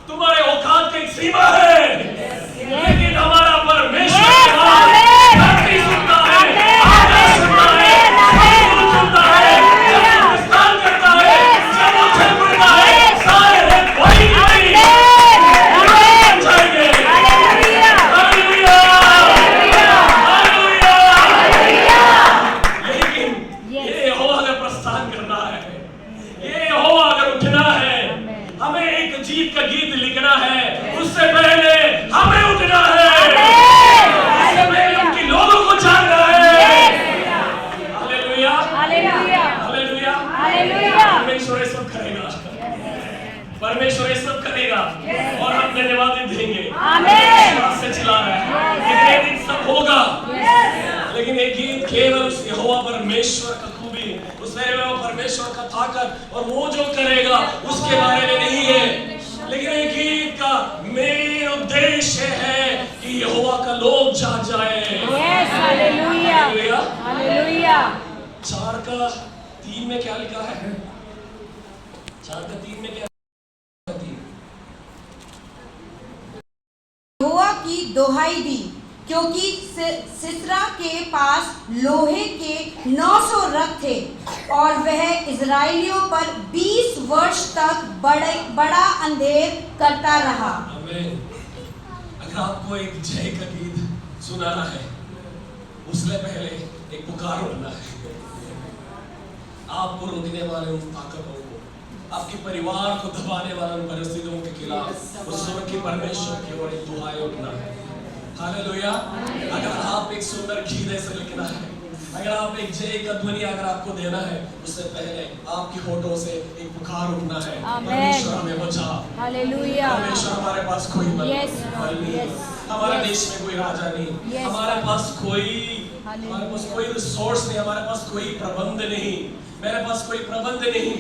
तुम्हारे औकात की एक सीमा है, लेकिन हमारा परमेश्वर धरती सुनता है, आकाश सुनता है, समुद्र सुनता है, जब प्रस्थान करता है, जब उछल पड़ता है, सारे वही नहीं जाएंगे। Hallelujah, hallelujah. लेकिन ये यहोवा अगर प्रस्थान करना है, ये यहोवा अगर उठना है, हमें एक जीत का गीत लिखना है, उससे पहले हमें उठना है, उससे पहले उनके लोगों को जानना है। Hallelujah, hallelujah, hallelujah, hallelujah. परमेश्वर ये सब करेगा, परमेश्वर ये सब करेगा और हम धन्यवाद देंगे। आमीन। से चला रहा है, एक दिन सब होगा, लेकिन एक गीत केवल उस यहोवा परमेश्वर का खूबी, उसमें वो परमेश्वर का ताकत और वो जो करेगा उसके बारे में नहीं है, लेकिन एक गीत का मेन उद्देश्य है कि यहोवा का लोग जाग जाए। Yes, hallelujah, hallelujah. 4:3 में क्या लिखा है? 4:3 में क्या? यहोवा की दोहाई दी, क्योंकि सिसरा के पास लोहे के 900 रथ थे और वह इजराइलियों पर 20 वर्ष तक बड़ा अंधेर करता रहा। आमीन। अगर आपको एक जय का गीत सुनाना है, उससे पहले एक पुकार उठना है। आपको रोकने वाले उन ताकतों को, आपके परिवार को दबाने वाले उन परिस्थितियों के खिलाफ उस समय के परमेश्वर की ओर एक दुहाई उठना है। हालेलुया। अगर आप एक सुंदर गीत ऐसे लिखना है, अगर आप एक जय का ध्वनि अगर आपको देना है, उससे पहले आपके होठों से एक पुकार उठना है, परमेश्वर हमें बचा। हालेलुया। परमेश्वर हमारे पास कोई नहीं, हमारे देश में कोई राजा नहीं, हमारे पास कोई रिसोर्स नहीं, हमारे पास कोई प्रबंध नहीं, मेरे पास कोई प्रबंध नहीं।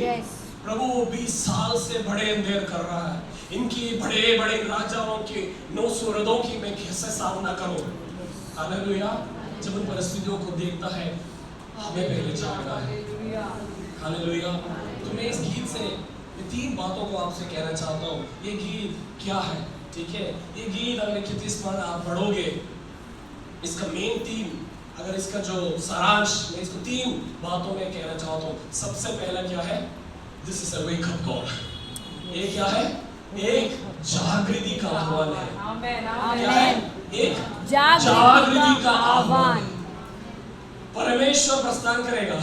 प्रभु 20 साल से बड़े अंधेर कर रहा है, इनकी बड़े बड़े राजाओं के 900 रथों की मैं कैसे सामना करूं? हालेलुया। जब उन परिस्थितियों को देखता है, हमें पहले जागना है। हालेलुया। तो मैं इस गीत से 3 बातों को आपसे कहना चाहता हूँ। ये गीत क्या है? ठीक है, ये गीत अगर 31 पद आप पढ़ोगे, इसका मेन थीम, अगर इसका जो सारांश, मैं इसको 3 बातों में कहना चाहता हूँ। सबसे पहला क्या है? This is a wake up call. ये क्या है? एक जागृति का आह्वान है। क्या है? एक जागृति का आह्वान। परमेश्वर प्रस्थान करेगा,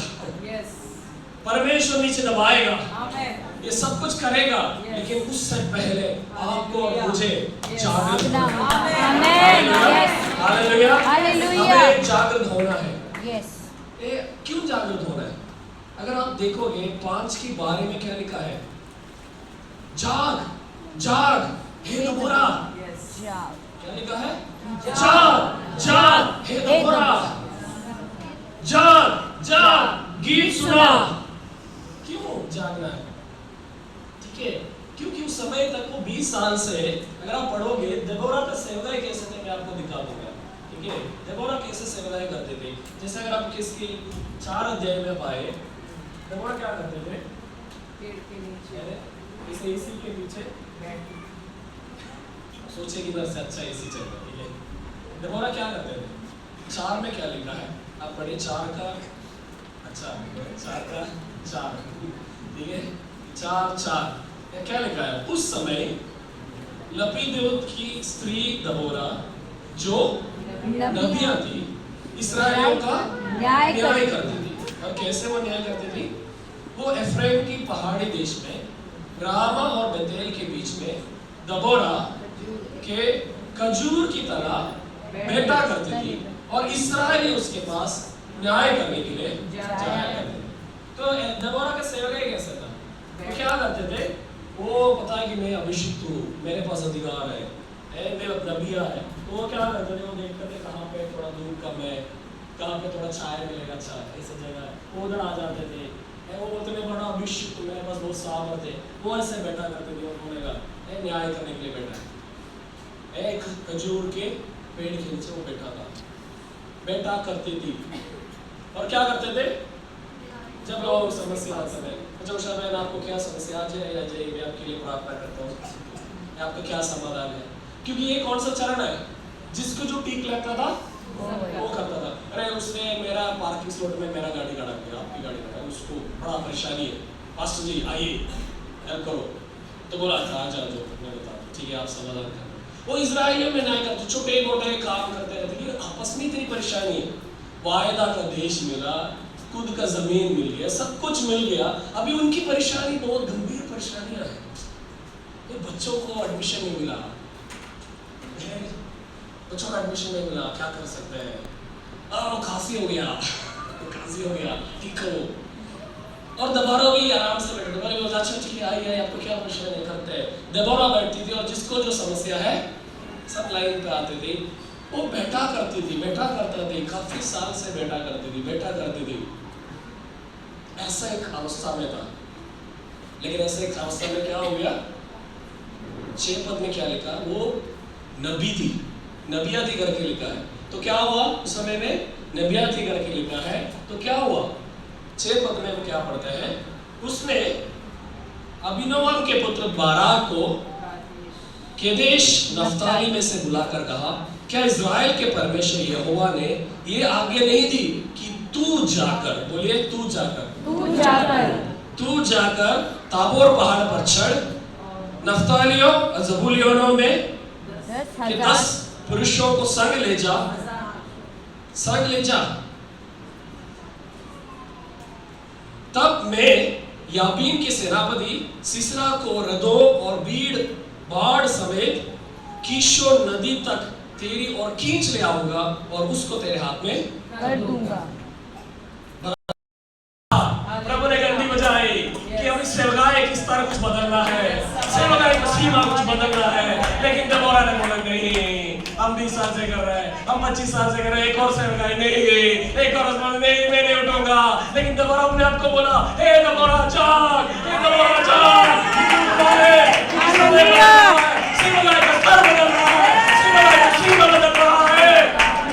परमेश्वर नीचे दबाएगा, ये सब कुछ करेगा, लेकिन उससे पहले आपको और मुझे जागृत होना है। हालेलुया, हमें जागृत होना है। क्यों जागृत होना है? अगर आप देखोगे 5 के बारे में क्या लिखा है? जाग जाग हे दबोरा। क्या लिखा है? जाग जाग हे दबोरा, जाग जाग गीत सुना। क्यों जागना है? ठीक है, क्योंकि उस समय तक वो 20 साल से, अगर आप पढ़ोगे दबोरा का सेवकाई कैसे थे, मैं आपको दिखा दूंगा। ठीक है, दबोरा कैसे सेवकाई करते थे, जैसे अगर आप किसकी 4 अध्याय में पाए, दबोरा क्या करते थे? पेड़ के नीचे, इसे इसी के नीचे सोचे कि इधर से अच्छा एसी चल रहा है। ठीक है, दबोरा क्या करते थे? 4 में क्या लिखा है? आप पढ़िए 4 का, अच्छा 4 का 4, ठीक है, 4 क्या लिखा है? उस समय लपीदोत की स्त्री दबोरा, जो नबिया थी, इस्राएलियों का न्याय करती थी। और कैसे वो न्याय करती थी? वो एफ्राइम की पहाड़ी देश में रामा और बेतेल के बीच में दबोरा के खजूर की तरह बैठा करती थी और इस्राएली उसके पास न्याय करने के लिए जाया करते थे। तो दबोरा का सेवकाई कैसे था? वो क्या करते थे? वो पता है कि मैं अभिषिक्त हूँ, मेरे पास अधिकार है, मेरा नबिया है, तो वो क्या करते थे? वो देखते थे कहाँ पे थोड़ा दूर कम है, कहाँ पे थोड़ा छाया मिलेगा, अच्छा ऐसी जगह है, वो उधर आ जाते थे। वो बोलते मैं बड़ा अभिषिक्त हूँ, मेरे पास बहुत सामर्थ है, वो ऐसे बैठा करते थे और बोलेगा न्याय करने के लिए बैठा है। एक खजूर के पेड़ के नीचे वो बैठा करती थी। और क्या करते थे? जब लोग समस्या आते थे, अच्छा उषा बहन आपको क्या समस्या आज है या जय, मैं आपके लिए प्रार्थना करता हूँ। कि आपका क्या समाधान है, क्योंकि ये कौन सा चरण है जिसको जो ठीक लगता था वो करता था। अरे उसने मेरा पार्किंग स्लॉट में मेरा गाड़ी खड़ा किया, आपकी गाड़ी खड़ा, उसको बड़ा परेशानी है, पास्टर जी आइए हेल्प करो, तो बोला था आ जाओ, मैं बता ठीक है आप समाधान करो। वो इजराइलियों में नहीं करते, छोटे मोटे काम करते रहते, लेकिन आपस में इतनी परेशानी है। वायदा का देश मिला, खुद का जमीन मिल गया, सब कुछ मिल गया, अभी उनकी परेशानी बहुत गंभीर परेशानियां हैं। ये बच्चों को एडमिशन नहीं मिला, बच्चों को एडमिशन नहीं मिला, क्या कर सकते हैं? खांसी हो गया खांसी हो गया, ठीक हो। और दबारा भी आराम से बैठे, दबारा बोला अच्छा ठीक है आइए, आपको क्या परेशानी करते हैं। दबारा बैठती थी और जिसको जो समस्या है सब लाइन पे आते थे, वो बैठा करती थी, बैठा करता थी, काफी साल से बैठा करती थी, बैठा करती थी। ऐसा एक अवस्था में था, लेकिन ऐसे एक अवस्था में क्या हो गया, 6 पद में क्या लिखा, वो नबी थी, नबिया थी करके लिखा है। तो क्या हुआ उस समय में, नबिया थी करके लिखा है, तो क्या हुआ 6 पद में वो क्या पढ़ते हैं, उसने अबीनोअम के पुत्र बाराक को केदेश नफ्ताली में से बुलाकर कहा, क्या इज़राइल के परमेश्वर यहोवा ने ये आज्ञा नहीं दी कि तू जाकर, बोलिए तू जाकर ताबोर पहाड़ पर चढ़, नफ्तालियों और ज़बूलूनों में 10 पुरुषों को संग ले जा, तब मैं याबीन के सेनापति सिसरा को रदों और बीड़ बाढ़ समेत कीशोर नदी तक तेरी ओर खींच ले आऊंगा और उसको तेरे हाथ में कर दूंगा। प्रभु ने घंटी बजाई कि अब इस सेवकाई की स्तर कुछ बदलना है, सेवकाई का सीमा कुछ बदलना है। लेकिन दबोरा ने बोला नहीं, हम 20 साल से कर रहे हैं, हम 25 साल से कर रहे हैं, एक और सेवकाई नहीं, एक और नहीं, मैं नहीं उठूंगा। लेकिन दबोरा अपने आप को बोला, हे दबोरा जाग, हे दबोरा जाग, सेवकाई का स्तर बदल रहा है, सेवकाई का सीमा बदल रहा है।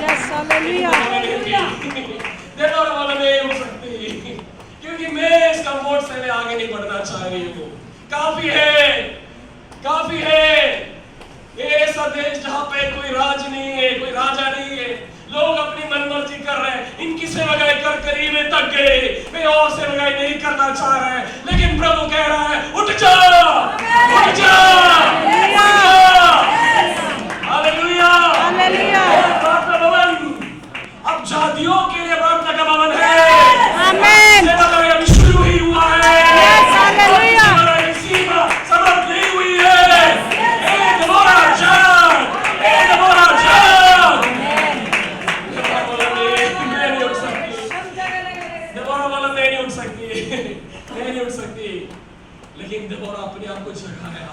Yes hallelujah. दबोरा बोला नहीं हो सकती, क्योंकि मैं इस कंफर्ट से मैं आगे नहीं बढ़ना चाह रही हूँ। काफी है ये ऐसा देश जहाँ पे कोई राज नहीं है, कोई राजा नहीं है, लोग अपनी मनमर्जी कर रहे हैं, इनकी सेवकाई कर करीब तक गए, वे और सेवकाई नहीं करना चाह रहे हैं। लेकिन प्रभु कह रहा है उठ जा, उठ जा, हालेलुया, हालेलुया। अब जातियों के लिए प्रार्थना का भवन है, आमीन। सेवकाई अभी शुरू ही हुआ है, यस हालेलुया। सीमा समाप्त नहीं हुई है। ए दबोरा जाग, मैं नहीं उठ सकती, लेकिन दबोरा अपने आप को जगाया।